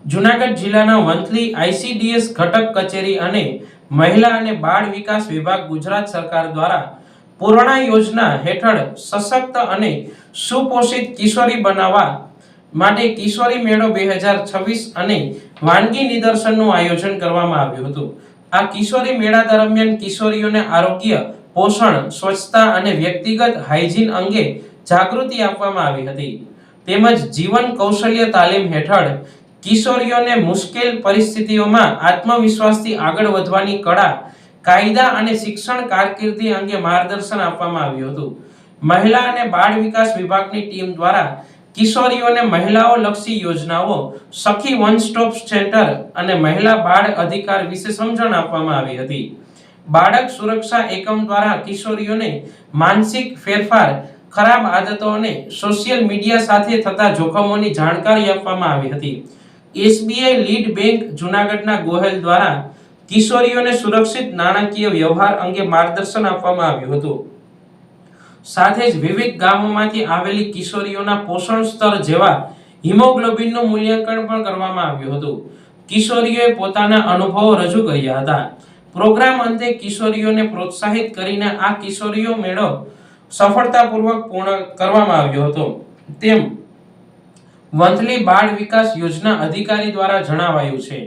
જૂનાગઢ જિલ્લાના વંથલી આઈસીડીએસ ઘટક કચેરી અને મહિલા અને બાળ વિકાસ વિભાગ ગુજરાત સરકાર દ્વારા પૂર્ણા યોજના હેઠળ સશક્ત અને સુપોષિત કિશોરી બનાવવા માટે કિશોરી મેળો 2026 અને વાનગી નિદર્શનનું આયોજન કરવામાં આવ્યું હતું। આ કિશોરી મેળા દરમિયાન કિશોરીઓને આરોગ્ય, પોષણ, સ્વચ્છતા અને વ્યક્તિગત હાઇજીન અંગે જાગૃતિ આપવામાં આવી હતી તેમજ જીવન કૌશલ્ય તાલીમ હેઠળ કિશોરીઓને મુશ્કેલ પરિસ્થિતિઓમાં આત્મવિશ્વાસથી આગળ વધવાની કળા, કાયદા અને શિક્ષણ કારકિર્દી અંગે માર્ગદર્શન આપવામાં આવ્યું હતું। મહિલા અને બાળ વિકાસ વિભાગની ટીમ દ્વારા કિશોરીઓને મહિલાઓ લક્ષી યોજનાઓ, સખી વન સ્ટોપ સેન્ટર અને મહિલા બાળ અધિકાર વિશે સમજણ આપવામાં આવી હતી। બાળક સુરક્ષા એકમ દ્વારા કિશોરીઓને માનસિક ફેરફાર, ખરાબ આદતો અને સોશિયલ મીડિયા સાથે થતા જોખમોની જાણકારી આપવામાં આવી હતી। એસબીઆઈ લીડ બેંક જૂનાગઢના ગોહેલ દ્વારા કિશોરીઓને સુરક્ષિત નાણાકીય વ્યવહાર અંગે માર્ગદર્શન આપવામાં આવ્યું હતું। સાથે જ વિવિધ ગામોમાંથી આવેલી કિશોરીઓના પોષણ સ્તર જેવા હિમોગ્લોબિનનું મૂલ્યાંકન પણ કરવામાં આવ્યું હતું। કિશોરીઓએ પોતાના અનુભવો રજૂ કર્યા હતા। પ્રોગ્રામ અંતે કિશોરીઓને પ્રોત્સાહિત કરીને આ કિશોરીઓ મેળો સફળતાપૂર્વક પૂર્ણ કરવામાં આવ્યો હતો તેમ વંથલી બાળ વિકાસ યોજના અધિકારી દ્વારા જણાવાયું છે।